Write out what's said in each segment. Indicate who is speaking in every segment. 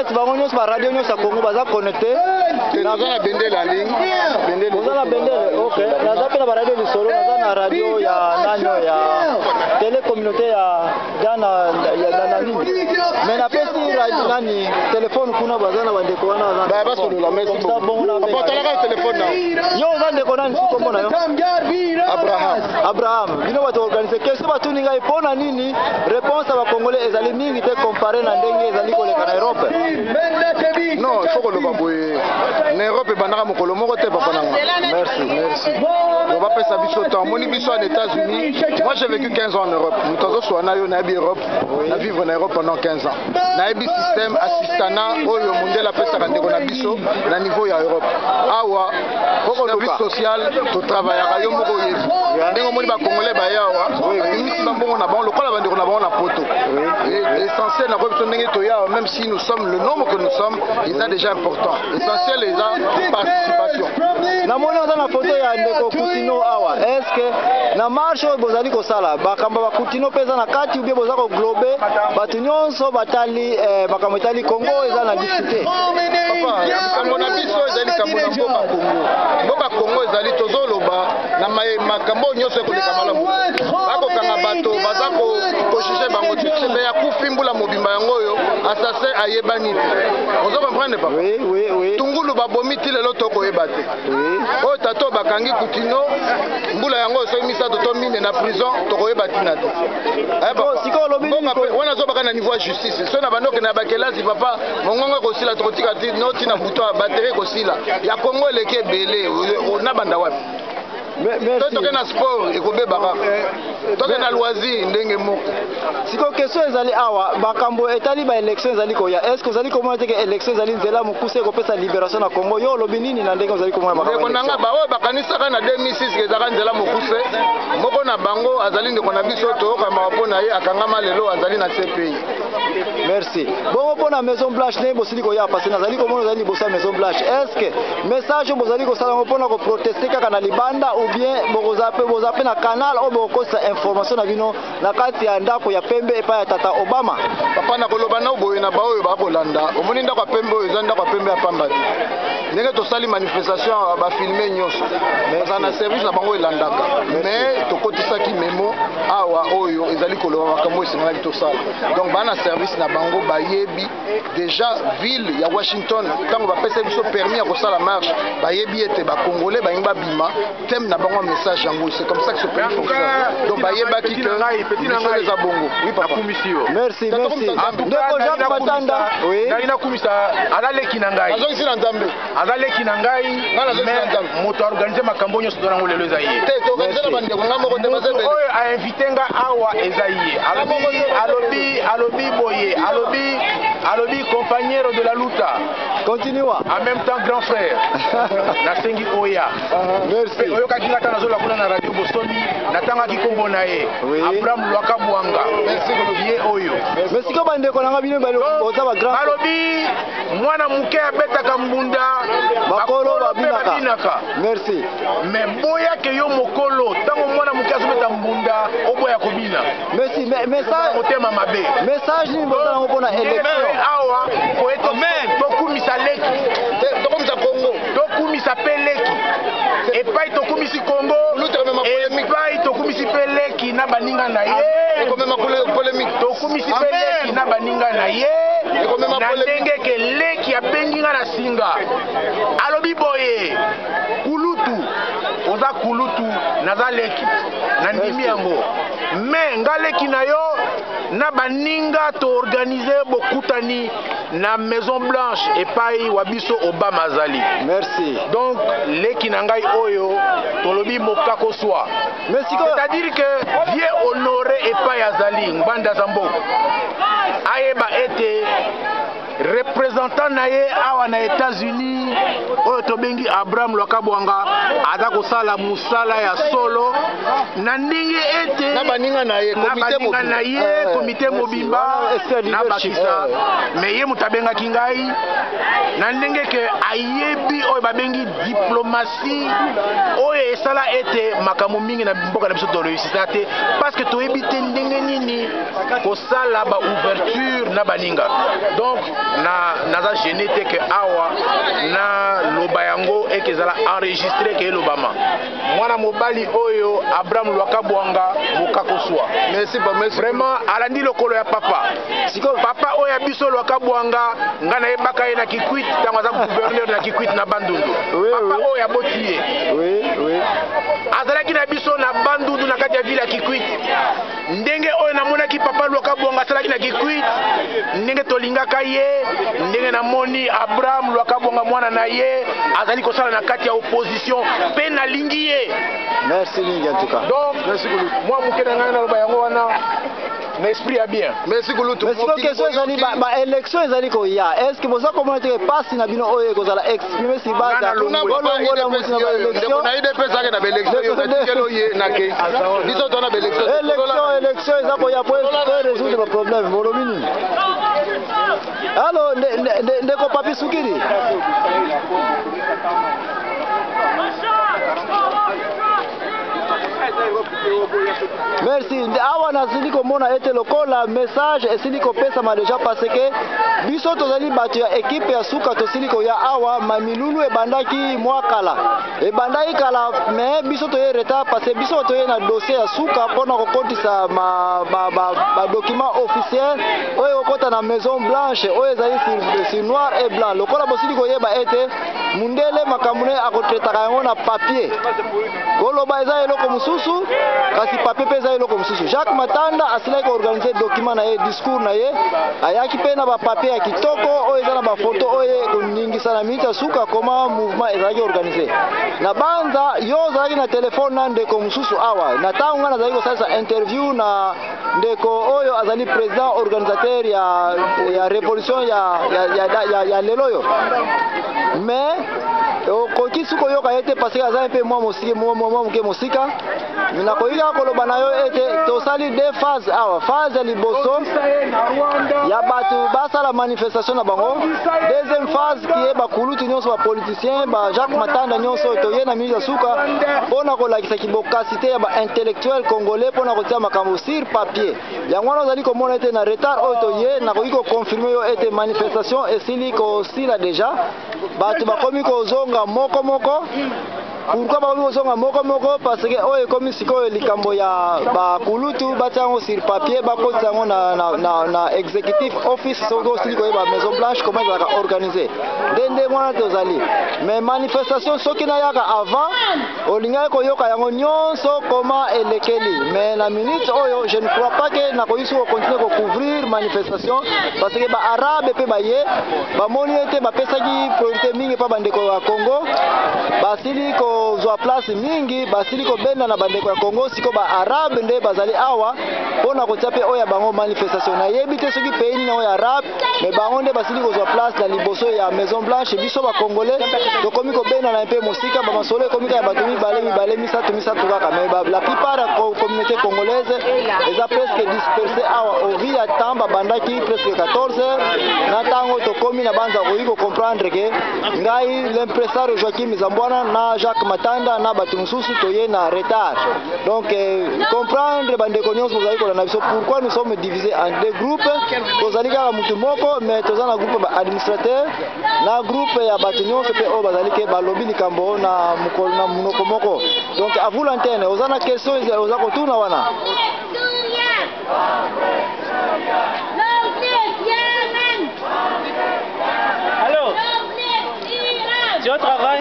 Speaker 1: internet bango nyonso ba radio nyonso Congo baza connecté
Speaker 2: na bendele en ligne bendele
Speaker 1: na bendele OK naza pe na ba radio lisolo naza na radio ya nanyo ya télé communauté ya dana ya ligne mais na pesi radio nani téléphone kuna baza na bandeko wana
Speaker 2: ba basolo la merci beaucoup papa tala téléphone na
Speaker 1: yo za ndeko nani sikombo na yo Abraham bino bato organiser question batuni ngai pona nini réponse ba congolais ezali mingi te comparé na ndenge ezali koleka na Europe
Speaker 2: non il faut que le baboye na Europe banaka mokolo moko te papa nanga merci on va passer biso temps moni biso aux États-Unis moi j'ai vécu 15 ans en Europe nous tozo soana yo na bi Europe na vivre en Europe pendant 15 ans na bi système assistana oyo mondela pesa kandeko na biso na niveau ya Europe awa service social to travailler yo moko yesu ndenge moni ba congolais ba yawa bimisi bambongo na bango lokola bandeko na bango na poto l'essentiel na ko ndenge to yawa même si nous sommes le nombre que nous sommes c'est déjà important l'essentiel est la participation
Speaker 1: na moni on na photo ya ndeko Kutino awa est-ce que na marche bozali ko sala bakamba ba Kutino pesa na kati ou bien bozako globe batu nyonso batali makambo etali Congo eza na discuter
Speaker 2: papa makambo na biso ezali kambo na mboka Congo ezali tozoloba na makambo nyonso ekoleka malamu bakokanga bato bazako koshushe bango tsebe ya kufimbula mobimba yango oyo assassin ayebani ozo comprendre papa
Speaker 1: oui
Speaker 2: tungulu babomi ti lelo tokoyeba te oyo tato bakangi Kutino mbula yango so misato to mine na prison tokoyeba tina te wana zo baka na niveau ya justice so na bandoke na bakelasi papa mongongo kosila tokotika ti no tina buto batterie kosila ya Congo eleki ebele na banda wapi toke na sport ekobebaka toke na loisir ndenge moko
Speaker 1: siko question ezali awa bakambo etali ba élection ezali koya est-ce que ezali komona te ke élection ezali nzela mokuse ekopesa libération na Congo yo lobi nini na ndenge ezali komona
Speaker 2: makambo nanga baoyo bakanisaka na 2006 ezaka nzela mokuse moko na bango azali ndeko na biso toyokamba mpona ye akangama lelo azali na CPI
Speaker 1: merci bongo mpona Maison Blanche ne bosili koya parce nazali komona ezali liboso ya Maison Blanche est-ce que message bozali kosala mpona koproteste kaka na libanda ou bien bozape na canal o bokosa information na bino na kati ya ndako ya pembe epa ya tata Obama
Speaker 2: papa na koloba na boye na baoyo bakolanda omoni ndako ya pembe oyo eza ndako ya pembe ya pamba te ndenge tosali manifestation bafilme nyonso eza na service na bango elandaka mais tokotisaki memo awa oyo ezali koloba makambo esengaki tosala donc bana service na bango bayebi déjà ville ya Washington ntango bapesa biso permis ya kosala marche bayebi ete bakongolais balingi babima thème na bango message yango c'est comme ça que ce pays fonctionne donc bayebaki que biso eza bongo oui papa
Speaker 1: merci ndeko Jacques Matanda
Speaker 3: ngai nakumisa azaleki na ngai
Speaker 2: azongisi na nzambe
Speaker 3: azaleki na ngai mais moto organiser makambo nyonso tona ngolelo eza ye
Speaker 2: te to organiser bandeko nga moko te basebe
Speaker 3: oyo a invité nga awa eza ye alobi boye alobi compagnero de la luta
Speaker 1: continue
Speaker 3: en même temps grand frère nasengi oya
Speaker 1: merci
Speaker 3: oyokaki nga ta nazola kuna na radio Bosoni natangaki kombo na ye Abraham Lwaka Bwanga ye oyo
Speaker 1: mais siko bandeko nanga bino boza ba grand
Speaker 3: balobi mwana muke abetaka mbunda
Speaker 1: bakolo babinaka merci
Speaker 3: mais boya ke yo mokolo tango mwana muke azobeta mbunda oboya kobina
Speaker 1: merci message
Speaker 3: motema mabe
Speaker 1: message ni boza nango mpona élection
Speaker 3: awa tokumisa leki
Speaker 2: tokumisa Congo
Speaker 3: tokumisa pe leki epai tokumisi Congo epai tokumisi pe leki na baninga na ye tokumisi pe leki na baninga na ye na ndenge ke leki abengi nga na singa alobi boye kulutu oza kulutu naza leki na ndimi yango me nga leki na yo na baninga to organiser bokutani na Maison Blanche epai wabiso Obama azali
Speaker 1: merci
Speaker 3: donc leki na ngai oyo tolobi mokako swa c'est-à-dire que vie honoré epai azali ngbanda zambo ayeba ete représentant na ye awa na États-Unis oyo tobengi Abraham Lwaka Bwanga aza kosala musala ya solo na ndenge ete
Speaker 2: na baninga na ye
Speaker 3: komite mobimba na bakisa mais ye mutabengaki ngai na ndenge ke ayebi oyo babengi diplomatie oyo esala ete makambo mingi na mboka na biso toloyisisa te parce que toyebi te ndenge nini kosala ba ouverture na baninga donc naza gêné te que awa na loba yango eke ezala enregistré ke elobama mwana mobali oyo Abraham Lwakabwanga Mokakoswa vraiment alandi lokolo ya papa papa oyo ya biso Lwakabwanga nga nayebaka ye na Kikwit ntango aza gouverneur na Kikwit na Bandundu papa oyo aboti ye azalaki na biso na Bandundu na kati ya ville ya Kikwit ndenge oyo namonaki papa Lwakabwanga asalaki na Kikwit ndenge tolingaka ye ndenge namoni Abraham Lwakabwanga mwana na ye azali kosala na kati ya opposition pe nalingi ye.
Speaker 1: Merci mingi en tout cas.
Speaker 3: Donc moi muke na ngai na loba yango wana na esprit ya bien.
Speaker 2: Merci Kulutu.
Speaker 1: Mais si question ezali ba élection ezali ko ya est-ce que boza comment te passe na bino oyo kozala exprimer si baza
Speaker 2: bolongo na musi na ba élection na IDP zake na ba élection yo tikelo ye na ke biso tona ba
Speaker 1: élection eza ko ya pour résoudre le problème molomini. Alors ndeko papi sukiri merci awa nazili komona ete lokola message esili kopesama déjà parce que biso tozali bato ya équipe ya suka tosili koya awa mamilulu ebandaki mwa kala ebandaki kala mais biso toye retard parce que biso toye na dossier ya suka mpona kokotisa badocument officiel oyo kokota na Maison Blanche oyo ezali sur noir et blanc lokola bosili koyeba ete mundele makambo ne akotretaka yango na papier koloba eza eloko mosusu kasi papier mpe eza eloko mosusu. Jacques Matanda asilaki koorganize document na ye discours na ye ayaki mpe na bapapier ya kitoko oyo eza na bafoto oyo koningisa na miniti ya suka koma mouvement ezalaki organize na banza yo ozalaki na telefone na ndeko mosusu awa na ntango nga nazalaki kosalisa interview na ndeko oyo azali président organisateur ya révolution ya lelo oyo mais okoki suki oyoka ye te parce que aza mpe mwa moke mosika nakoyika koloba na yo ete tosali deux phases awa phase ya liboso ya bato basala manifestation na bango deuxième phase ki e bakulutu nyonso bapoliticien Jacques Matanda nyonso toye na miniti ya suka mpona kolakisa kibokasi te ya baintellectuel congolais mpona kotia makambo sur papier yango wana ozali komona ete na retard oyo toye nakoki koconfirme yo ete manifestation esili kosila deja bato bakomi kozonga moko pourquoi bakomi kozonga moko parce que oyo ekomi sikoyo likambo ya bakulutu batia yango sur papier bakotisa yango na executive office soki osili koyeba Maison Blanche comment ezalaka organise nde wana te ozali mais manifestation soki nayaka avant olingaki koyoka yango nyonso koma elekeli mais na minute oyo je ne crois pas que nakoki soki kocontinue kocouvrir manifestation parce que baarabe mpe baye bamoni ete bapesaki priorité mingi mpa bandeko ya Congo basili kozwa place mingi basili kobenda na bandeko ya Congo siko baarabe nde bazali awa mpona kotia mpe oyo ya bango manifestation nayebi te soki pays nini oyo arabe mais bango nde basili kozwa place na liboso ya Maison Blanche biso bakongolais tokomi kobenda na mpe mosika bamasolo ekomika ya bato mibale misatu kaka mais la plupart ya communauté congolaise eza presque dispersé awa ovi ya temps babandaki presque 14 heures na ntango tokomi na banza koyi kocomprendre ke ngai l'impresario Joachim Zambwana na Jacques Matanda na bato mosusu toye na retard donc comprendre bandeko nyonso tozali kolanda biso pourquoi nous sommes divisés en deux groupes tozali kaka mutu moko mais toza na groupe ya administrateur na groupe ya bato nyonso mpe oyo bazali ke balobi likambo na munoko moko donc à vous l'antenne oza na question oza kotuna wana
Speaker 4: Allô? Tu es au travail?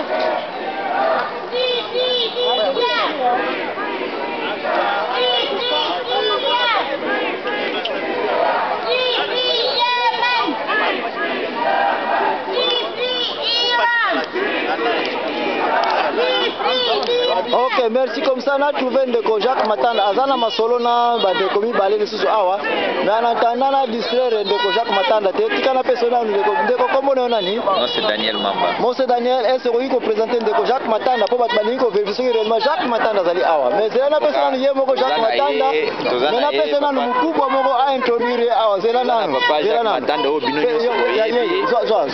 Speaker 1: Ok, merci. Comme ça, on a trouvé ndeko Jacques Matanda. Azana masolo na bandeko mibale lisusu awa. Mais en attendant, na distraire ndeko Jacques Matanda. Tika na persona ndeko kombo na nani?
Speaker 5: Moi c'est Daniel Mamba.
Speaker 1: Moi c'est Daniel. Est-ce que vous présenter ndeko Jacques Matanda pour battre bani ko vérifier réellement Jacques Matanda zali awa. Mais c'est na persona ni moko Jacques Matanda. Mais na persona ni mkubwa moko a introduire awa. Zela nani?
Speaker 5: Jacques Matanda au bino nyoso.
Speaker 1: Zoa.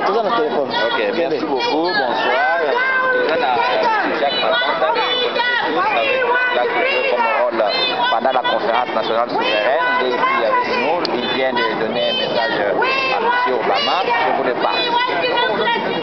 Speaker 1: Toza na téléphone.
Speaker 5: OK, merci beaucoup. Bonsoir. Jacques Matanda comme rôle pendant la conférence nationale souveraine. Il est ici avec nous. Il vient de donner un message à Monsieur Obama, je voulais pas.